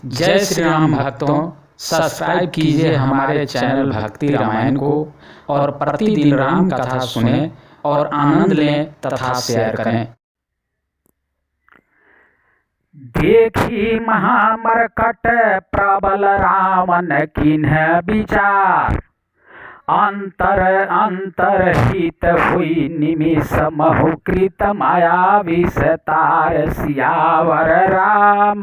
जय श्री राम भक्तों, सब्सक्राइब कीजिए हमारे चैनल भक्ति रामायण को और प्रतिदिन राम कथा सुने और आनंद लें तथा शेयर करें। देखी महामरकट प्रबल रावण किन्ह विचार, अंतर अंतरहित हुई निमिष महुकृत माया विस्तार। सियावर राम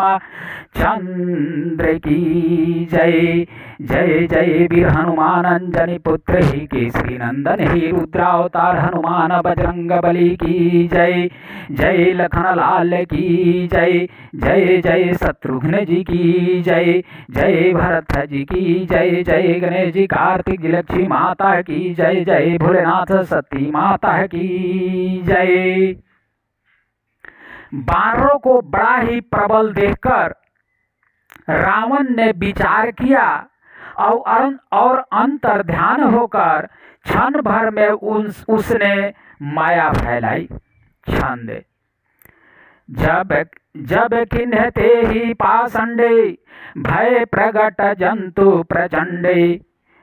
चंद्र की जय। जय जय वीर हनुमान अंजनी पुत्र ही केसरी नंदन ही रुद्रावतार हनुमान बजरंग बली की जय। जय लखन लाल की जय। जय जय शत्रुघ्न जी की जय। जय भरत जी की जय। जय गणेश जी कार्तिक जी लक्ष्मी माता की जय। जय भोलेनाथ सती माता की जय। बानरों को बड़ा ही प्रबल देखकर रावण ने विचार किया और अंतर ध्यान होकर क्षण भर में उसने माया फैलाई। छंद। जब किन्हते ही पाषंडे, भय प्रगट जंतु प्रचंडे।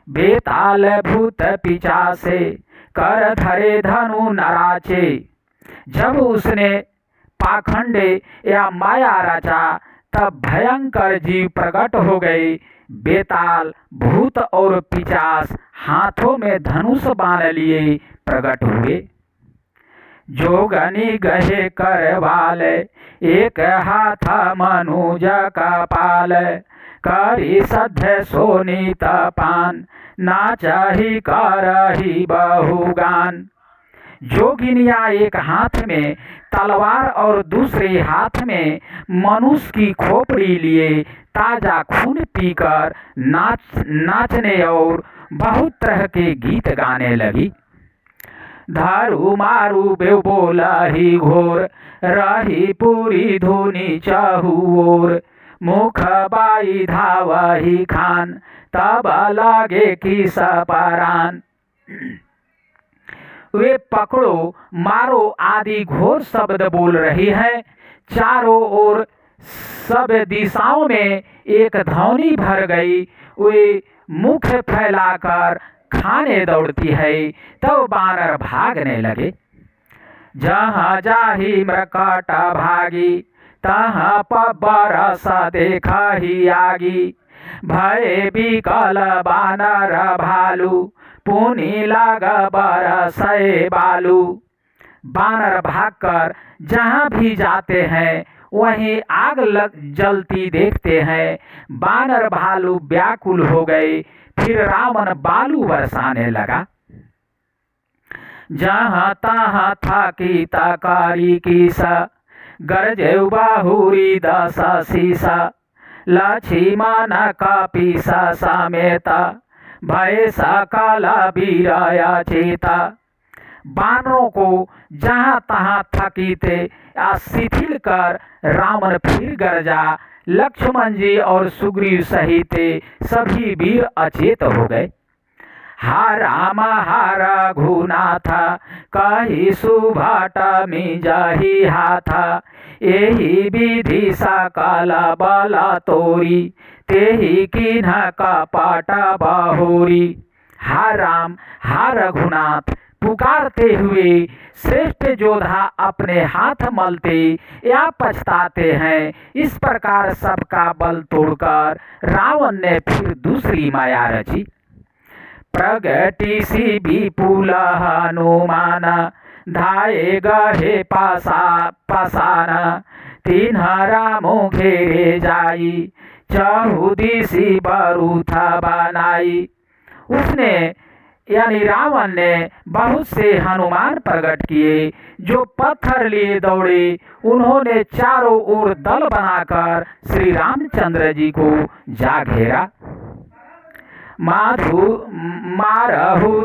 बेताल भूत पिचासे, कर धरे धनु नराचे। जब उसने पाखंडे या माया रचा तब भयंकर जीव प्रकट हो गए। बेताल भूत और पिचास हाथों में धनुष बाण लिए प्रकट हुए। जोगनी गहे कर वाले, एक हाथ मनुज का पाल। करी सध्य सोनीत पान, नाचही करही बहुगान। जोगिनिया एक हाथ में तलवार और दूसरे हाथ में मनुष्य की खोपड़ी लिए ताजा खून पीकर नाचने और बहुत तरह के गीत गाने लगी। धारू मारू बेव बोला ही घोर, रही पूरी धुनी चहुओर। मुख बाई धावही खान, तब लागे की सपरान। वे पकड़ो मारो आदि घोर शब्द बोल रही है। चारों ओर सब दिशाओं में एक ध्वनि भर गई। वे मुख फैलाकर खाने दौड़ती है। तब बानर भागने लगे। जहाँ जाही मृकट भागी, तहाँ बरस देखा ही आगी। भय बिकल बानर भालू, पुनि लाग बरसै बालू। बानर भागकर जहाँ भी जाते हैं वहीं आग जलती देखते हैं। बानर भालू व्याकुल हो गए। फिर रावण बालू बरसाने लगा। जहाँ तहाँ था की तकारी कीसा, गरजे बाहुरी दस शीसा। लक्ष्मण कपीसा समेत, भय सकल बीराया चेता। बानरों को जहाँ तहाँ थकीते या शिथिल कर रावण फिर गरजा। लक्ष्मण जी और सुग्रीव सहित सभी वीर अचेत हो गए। हा राम हा रघुनाथ, कही सुभट मिजहि हाथ। एहि विधि सकल बल तोरी, तेहि किन्ह कपट बहुरी। हा राम हा रघुनाथ पुकारते हुए श्रेष्ठ योद्धा अपने हाथ मलते या पछताते हैं। इस प्रकार सबका बल तोड़कर रावण ने फिर दूसरी माया रची। प्रगति सी विपुल हनुमान, धाये गहे पासान। तिन्ह रामो घेरे जाई, चहुदिशि बरूथ बनाई। उसने यानी रावण ने बहुत से हनुमान प्रकट किए जो पत्थर लिए दौड़े। उन्होंने चारों ओर दल बनाकर श्री रामचंद्र जी को जा घेरा। मारहु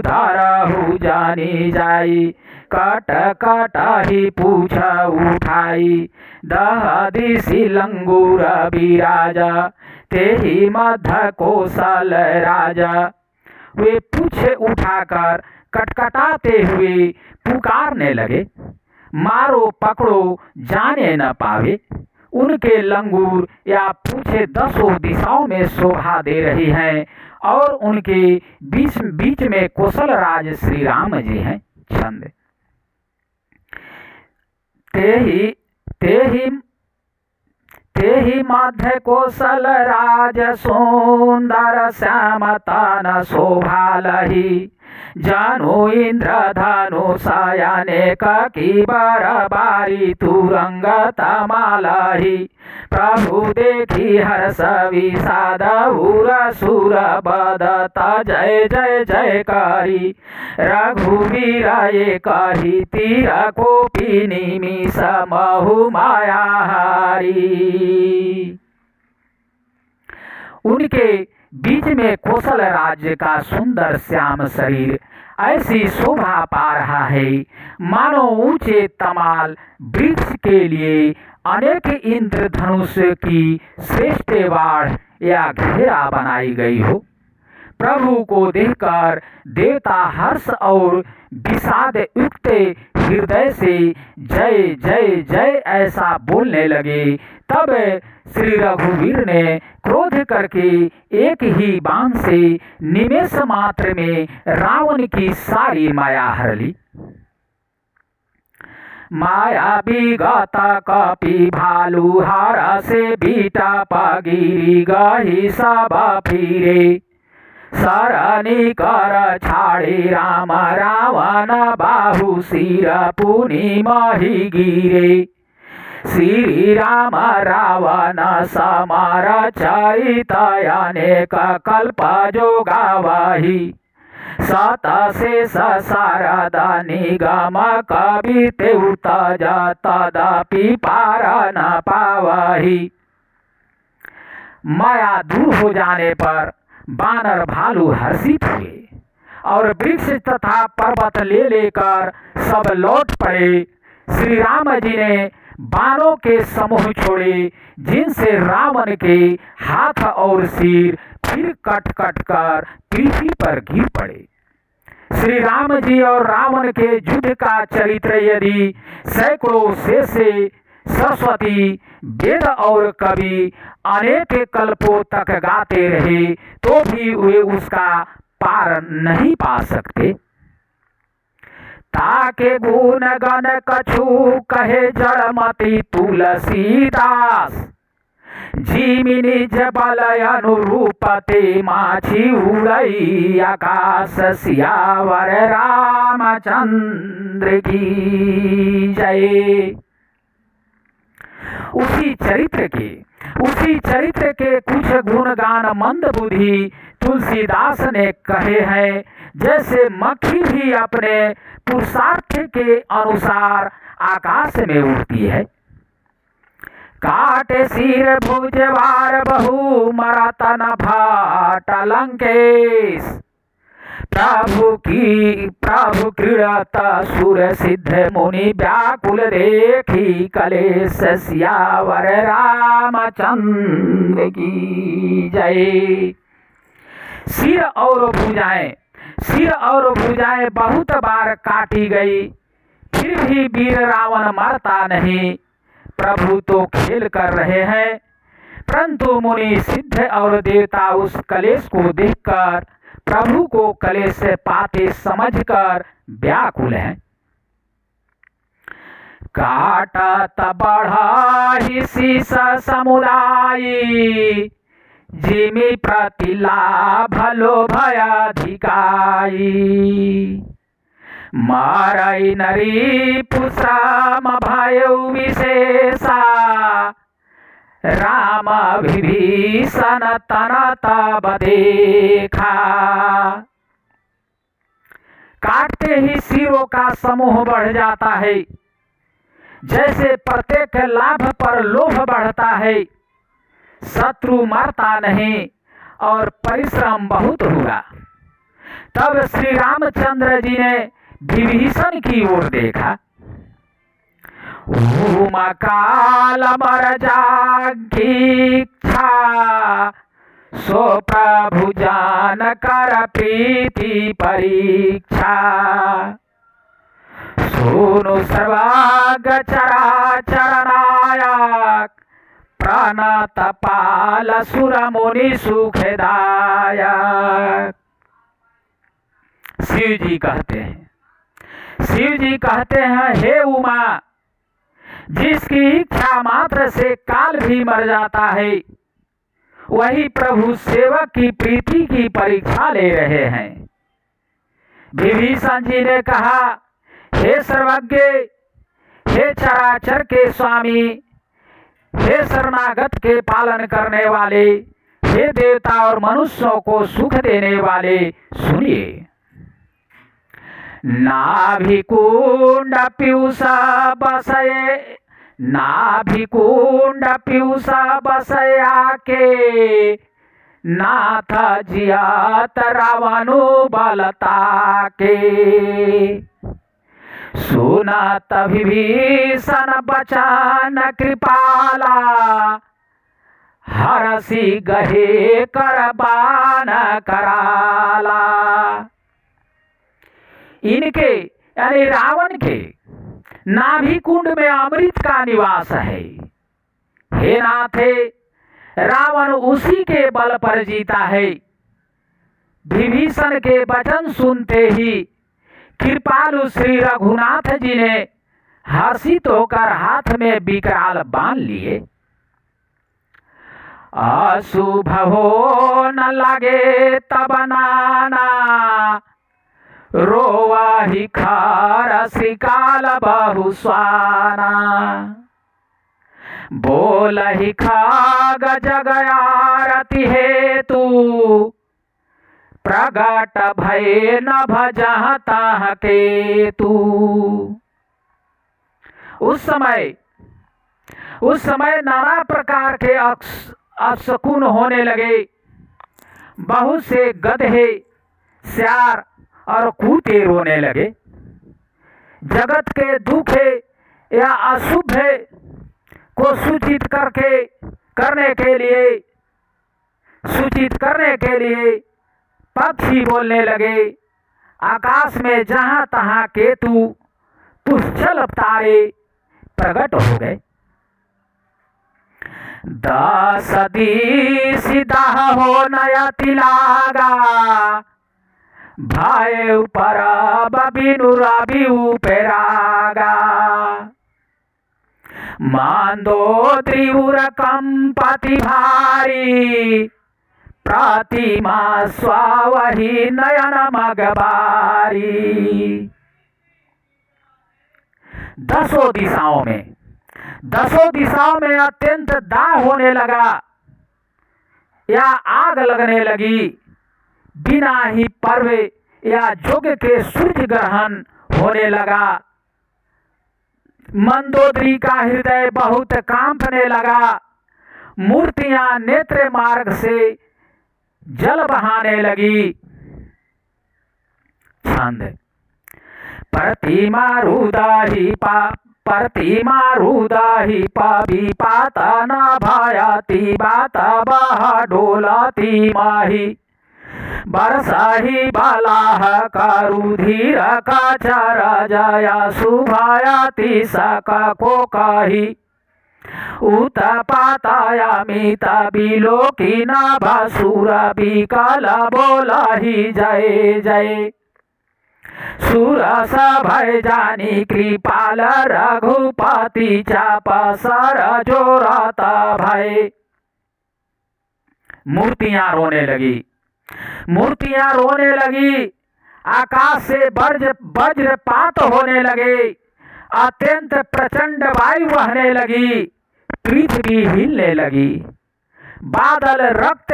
धरहु जानी जाई, कट कट ही पूछ उठाई। दह दिशि लंगूर बिराजा, तेहि मध्य कौशल राजा। वे पूछ उठाकर कटकटाते हुए पुकारने लगे। मारो पकड़ो जाने न पावे। उनके लंगूर या पूछे 10 दिशाओं में शोभा दे रही हैं और उनके बीच बीच में कौशल राज श्री राम जी हैं। छंद तेहि मध्य कौशल राज सुंदर श्यामतन शोभा लही जानो इंद्र धनु शयनेक की बारी तुरंग तमालही प्रभु देखी हर्ष विषाद उर सुर बदत जय जय जयकारी रघुवीर कही तीर कोपी निमिष महु मायाहारी। उनके बीच में कौशल राज्य का सुंदर श्याम शरीर ऐसी शोभा पा रहा है मानो ऊंचे तमाल वृक्ष के लिए अनेक इंद्रधनुष की श्रेष्ठ बाढ़ या घेरा बनाई गई हो। प्रभु को देखकर देवता हर्ष और विषाद युक्त हृदय से जय जय जय ऐसा बोलने लगे। तब श्री रघुवीर ने क्रोध करके एक ही बाण से निमेष मात्र में रावण की सारी माया हर ली। माया विगत कपि भालू हार से बीटा पगिरी गही सब फिरे सरनी कर छाड़े राम रावण बाहु सिर पुनि मही गिरे श्री राम रावण समर चरित अनेक कल्प जोगावही सत शेष शारद निगम कवि तेउत तदपि पार न पावही। माया दूर हो जाने पर बानर भालू हर्षित हुए और वृक्ष तथा पर्वत ले लेकर सब लौट पड़े। श्री राम जी ने बाणों के समूह छोड़े जिनसे रावण के हाथ और सिर फिर कट कट कर पृथ्वी पर गिर पड़े। श्री राम जी और रावण के युद्ध का चरित्र यदि सैकड़ों से सरस्वती वेद और कवि अनेक कल्पों तक गाते रहे तो भी वे उसका पार नहीं पा सकते। ताके गुण गण कछु कहे जड़मति तुलसीदास जीमिनी जबल अनुरूपते माछी उड़ई आकाश सियावर रामचंद्र की जय। उसी चरित्र के कुछ गुणगान मंद बुद्धि तुलसीदास ने कहे हैं। जैसे मक्खी भी अपने पुरुषार्थ के अनुसार आकाश में उड़ती है। काटे सिर भुजवार बहु मरतन भाट लंकेश प्रभु क्रीड़त सुर सिद्ध मुनि व्याकुल देखी कलेश सियावर रामचंद्र की जय। सिर और भुजाएं बहुत बार काटी गई फिर भी वीर रावण मरता नहीं। प्रभु तो खेल कर रहे हैं परंतु मुनि सिद्ध और देवता उस कलेश को देखकर प्रभु को कलेश से पाते समझकर व्याकुल हैं। काटत बढ़ाहि शीस समुदायी जिमि प्रतिलाभ लोभयाधिकाई मारई नरी पुश्रम भयो विशेषा राम विभीषण तन तब देखा। काटते ही सिरों का समूह बढ़ जाता है। जैसे प्रत्येक लाभ पर लोभ बढ़ता है। शत्रु मरता नहीं और परिश्रम बहुत हुआ। तब श्री रामचंद्र जी ने विभीषण की ओर देखा। काल मर जागीक्षा सो प्रभु जान कर प्रीति परीक्षा सोनु सर्वाग चराचर नायक अनत पाल सुर मुनि सुखदायक। शिव जी कहते हैं हे उमा, जिसकी इच्छा मात्र से काल भी मर जाता है, वही प्रभु सेवक की प्रीति की परीक्षा ले रहे हैं। विभीषण जी ने कहा, हे सर्वज्ञ, हे चराचर के स्वामी, हे शरणागत के पालन करने वाले, हे देवता और मनुष्यों को सुख देने वाले, सुनिए। नाभिकुंड पीयूष बसये, नाभिकुंड पीयूष बसया के, नाथ जियात रावणु बलता के। सुनत विभीषण बचन कृपाला, हरसी गहे कर बाण कराला। इनके यानी रावण के नाभि कुंड में अमृत का निवास है। हे नाथे, रावण उसी के बल पर जीता है। विभीषण के वचन सुनते ही कृपालु श्री रघुनाथ जी ने हर्षित होकर हाथ में विकराल बाण लिए। अशुभ हो न लगे तब नाना, रोवाहि खार श्रीकाल बहुस्वाना। बोलहि खाग जगयारति हेतु, प्रगट भय न भजह ताह केतु। उस समय नाना प्रकार के अपशकुन होने लगे। बहुत से गधे, श्यार और कूते रोने लगे। जगत के दुख या अशुभ को सूचित करने के लिए पक्षी बोलने लगे। आकाश में जहां तहां केतु, पुष्कल तारे प्रकट हो गए। 10 दिस दाह हो नया तिलागा, भाई ऊपर बिनु रवि उपरागा। मांदो त्रिपुर कंपति भारी, प्रतिमा स्वावही नयन मगबारी। 10 दिशाओं में अत्यंत दाह होने लगा या आग लगने लगी। बिना ही पर्व या युग के सूर्य ग्रहण होने लगा। मंदोदरी का हृदय बहुत कांपने लगा। मूर्तियां नेत्र मार्ग से जल बहाने लगी। छंद। प्रतिमा रुदाही पावी पाता न भायाती, बात बहा डोलाती माही। बरसाही बालाह कारुधीर का चर जया, सुभायाति सका को काही। उत पातायामित बिलोकी नाभासुर विकल बोलाही जय जय। सुरस भय जानी कृपाल रघुपति चाप सर जोरता भय। मूर्तियां रोने लगी। आकाश से वज्रपात होने लगे। अत्यंत प्रचंड वायु बहने लगी। पृथ्वी हिलने लगी। बादल रक्त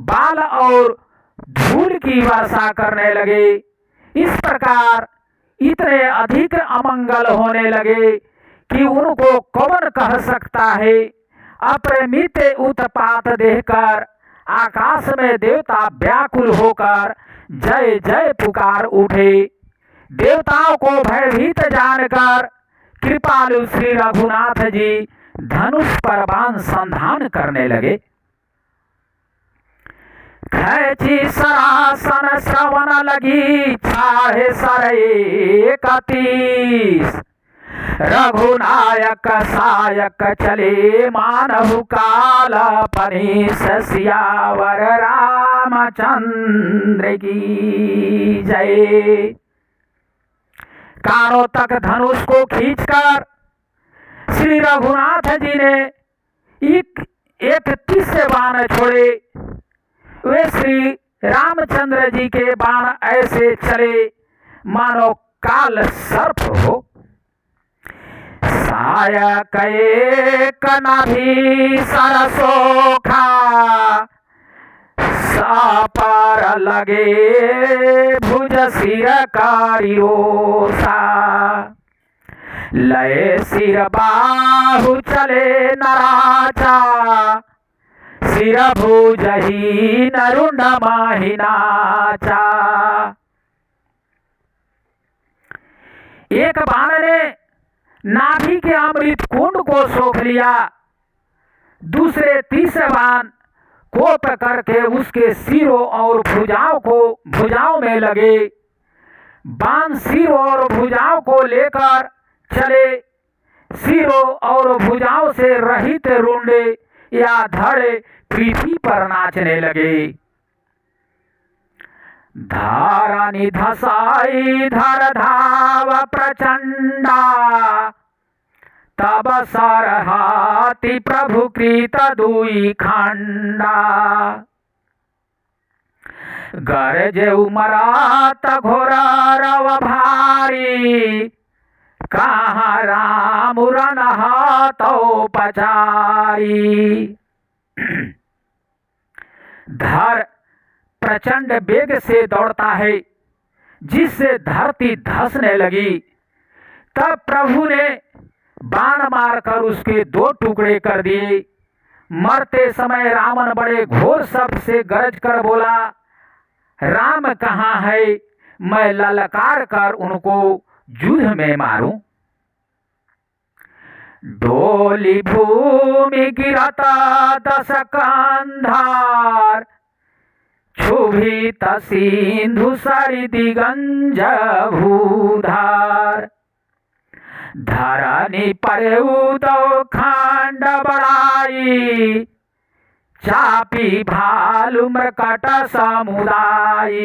बाल और धूल की वर्षा करने लगे। इस प्रकार इतने अधिक अमंगल होने लगे कि उनको कौन कह सकता है। अपरिमित उत्पात देखकर आकाश में देवता व्याकुल होकर जय जय पुकार उठे। देवताओं को भयभीत जानकर कृपालु श्री रघुनाथ जी धनुष पर बाण संधान करने लगे। खैची सरासन श्रवण लगी, छाहे सरे 31। रघुनायक सायक चले मानव काल परेश सियावर रामचंद्र की जय। कानों तक धनुष को खींचकर श्री रघुनाथ जी ने एक 31 बाण छोड़े। वे श्री रामचंद्र जी के बाण ऐसे चले मानो काल सर्प हो। सायक एक नाभि सरसोखा सापर लगे भुज सिर कारियोसा। लय सिर बाहु चले नराचा सिर भुज ही नरुंड माहिनाचा। एक बाण ने नाभि के अमृत कुंड को सोख लिया, दूसरे तीसरे बाण कोप करके उसके सिरों और भुजाओं में लगे। बाण सिरों और भुजाओं को लेकर चले। सिरों और भुजाओं से रहित रुंडे या धड़े पृथ्वी पर नाचने लगे। धारानी धसाई धर धाव प्रचंडा तब सरहाति प्रभु कृत दुई खंडा। गरजे उमरात घोर रव भारी कहाँ राम रन हाथों पचारी। धर प्रचंड वेग से दौड़ता है जिससे धरती धंसने लगी। तब प्रभु ने बाण मारकर उसके 2 टुकड़े कर दिए। मरते समय रावण बड़े घोर शब्द से गरज कर बोला, राम कहाँ है, मैं ललकार कर उनको युद्ध में मारूं। डोली भूमि गिरता 10 कंधार क्षुभित सिंधु सरि दिगंज भूधार। धरनी परेउदो खंड बड़ाई चापी भालु मृकट समुदाई।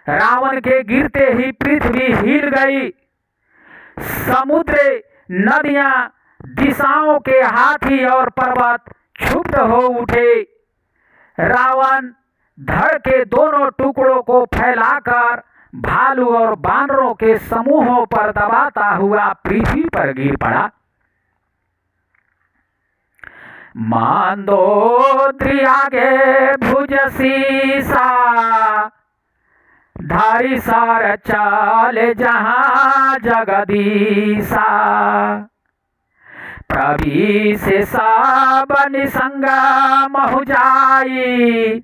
रावण के गिरते ही पृथ्वी हिल गई। समुद्र नदियां दिशाओं के हाथी और पर्वत क्षुब्ध हो उठे। रावण धड़ के दोनों टुकड़ों को फैलाकर भालू और बानरों के समूहों पर दबाता हुआ पृथ्वी पर गिर पड़ा। मांदोद्री आगे भुज सीसा धारी सार चाल जहां जगदीसा। प्रवी से साबन संगा महु जाई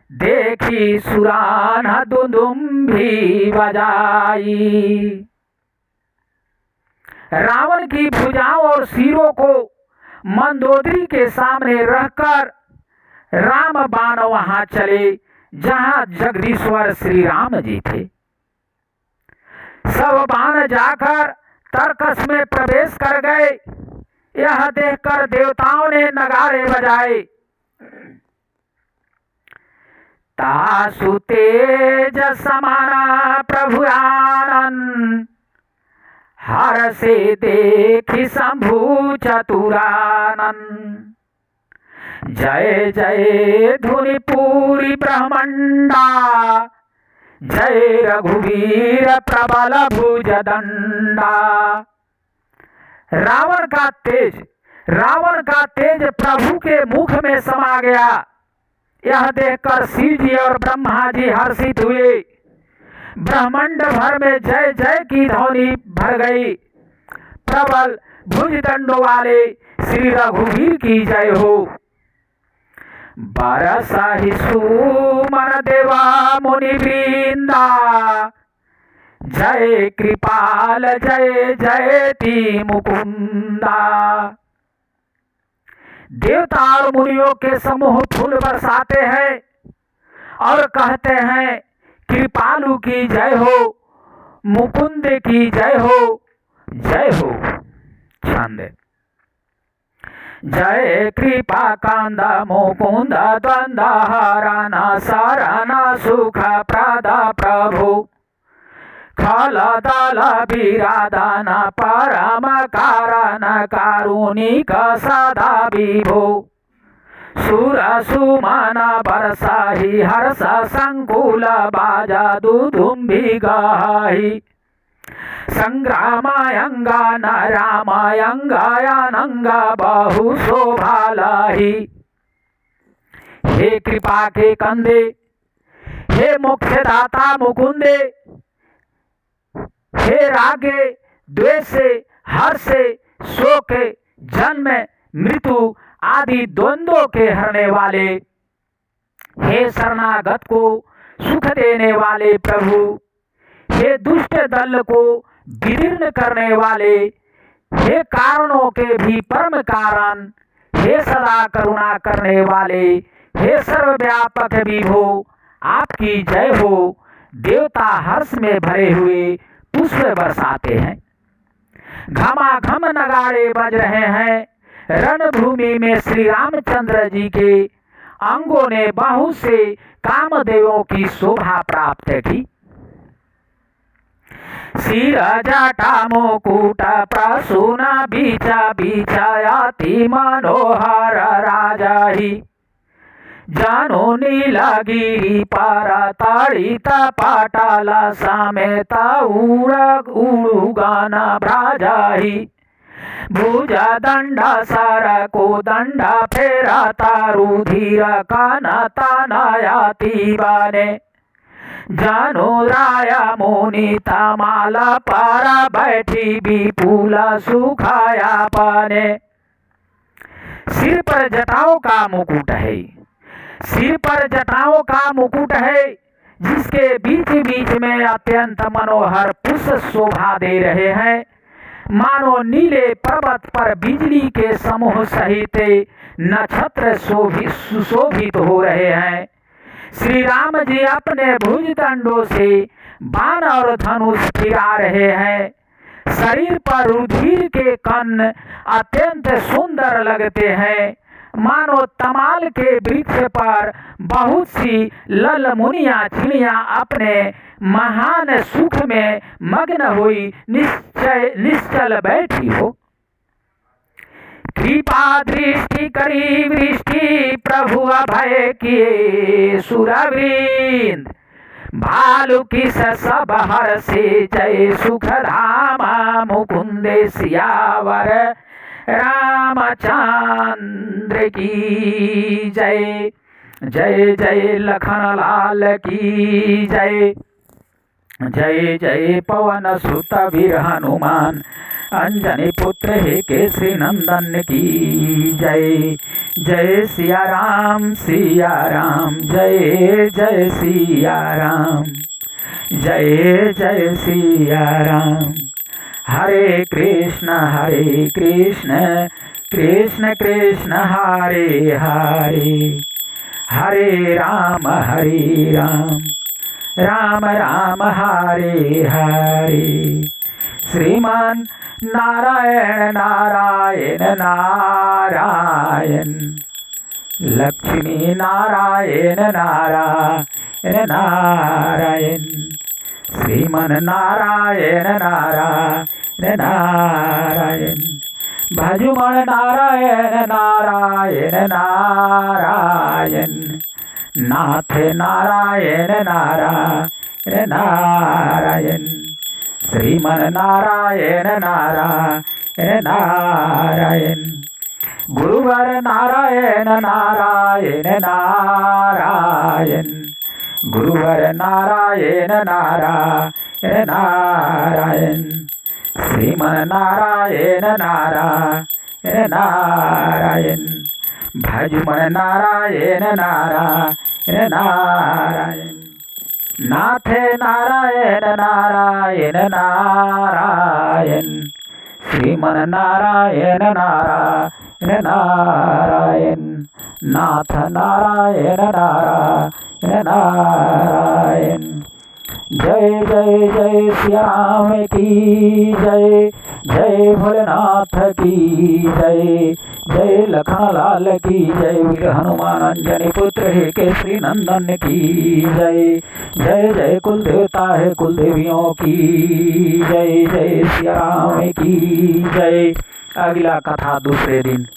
देखी सुरान दुंदुम्भी बजाई। रावण की भुजाओं और सिरों को मंदोदरी के सामने रखकर राम बाण वहां चले जहां जगदीश्वर श्री राम जी थे। सब बाण जाकर तर्कस में प्रवेश कर गए। यह देखकर देवताओं ने नगाड़े बजाए। तासु तेज समाना प्रभु आनन हर से देखी शंभु चतुरानन। जय जय धुनि पूरी ब्रह्मंडा जय रघुवीर प्रबल भुज दंडा। रावण का तेज प्रभु के मुख में समा गया। यह देखकर शिव जी और ब्रह्मा जी हर्षित हुए। ब्रह्मांड भर में जय जय की ध्वनि भर गई। प्रबल भुज दंडों वाले श्री रघुवीर की जय हो। बरसा ही सुमन देवा मुनि वृंदा जय कृपाल जय जयति मुकुंदा। देवता और मुनियों के समूह फूल बरसाते हैं और कहते हैं कृपालु की जय हो। मुकुंद की जय हो, जय हो। छंद। जय कृपा कांद मुकुंद द्वंद हरण शरण सुख प्रद प्रभु, खल दल विराधन परम कारण कारुणिक सदा विभो, सुर सुमन बरसाहि हर्ष संकुल बाजा दुदुम्बी गाहि, संग्रामयंगान रामयंगायानंग बहु शोभालाहि। हे कृपा के कंदे, हे मोक्षदाता मुकुंदे, हे रागे द्वेषे हर्षे शोके जन्म मृत्यु आदि द्वंद्वों के हरने वाले, हे शरणागत को सुख देने वाले प्रभु, हे दुष्ट दल को विदीर्ण करने वाले, हे कारणों के भी परम कारण, हे सदा करुणा करने वाले, हे सर्वव्यापक विभो, आपकी जय हो। देवता हर्ष में भरे हुए पुष्प बरसाते हैं, घमाघम नगाड़े बज रहे हैं। रणभूमि में श्री रामचंद्र जी के अंगों ने बहुत से कामदेवों की शोभा प्राप्त की। सिर जटा मुकुट प्रसून बीचा बीचायाति मनोहर राजाहि, जानो नीलगिरी पर ताड़ित पाटाल समेत उड़ुगान भ्राजाहि, भुज दंड सर को दंड फेरा तारुधीर कान तनयाति बने, जानो राय मुनि तमाल पर बैठी विपुल सुखाया पाने। सिर पर जटाओं का मुकुट है, सिर पर जटाओं का मुकुट है, जिसके बीच बीच में अत्यंत मनोहर पुष्प शोभा दे रहे हैं। मानो नीले पर्वत पर बिजली के समूह सहित नक्षत्र सुशोभित हो रहे हैं। श्री राम जी अपने भुज दंडों से बाण और धनुष फिरा रहे हैं। शरीर पर रुधिर के कण अत्यंत सुंदर लगते हैं। मानो तमाल के वृक्ष पर बहुत सी लल मुनिया चिड़िया अपने महान सुख में मग्न हुई निश्चल बैठी हो। कृपा दृष्टि करी वृष्टि प्रभु अभय किए सुरवृंद, भालू किस सब हर से जय सुख धामा मुकुंदे सियावर रामचंद्र की जय। जय जय लखन लाल की जय। जय जय पवन सुत वीर हनुमान अंजनी पुत्र हे केसरी नंदन की जय। जय सिया राम जय जय सिया राम, जय जय सिया राम। हरे कृष्ण कृष्ण कृष्ण हरे हरे, हरे राम राम राम हरे हरे। श्रीमान नारायण नारायण नारायण, लक्ष्मी नारायण नारायण नारायण, श्रीमन नारायण नारायण नारायण, भजुमन नारायण नारायण नारायण, नाथ नारायण नारायण नारायण, श्रीमन नारायण नारायण नारायण, गुरुवर नारायण नारायण नारायण, गुरुवर नारायण नारायण नारायण, श्रीमन नारायण नारायण नारायण, भजुमन नारायण नारायण नारायण, नाथ नारायण नारायण नारायण, श्रीमन नारायण नारायण नारायण, नाथ नारायण नारायण नारायण, जय जय जय सिया राम की जय, जय भोलेनाथ की जय, जय लखन लाल की जय, वीर हनुमान अंजनी पुत्र हे केसरी नंदन की जय, जय जय कुल देवता है कुल देवियों की जय, जय सिया राम की जय। अगला कथा दूसरे दिन।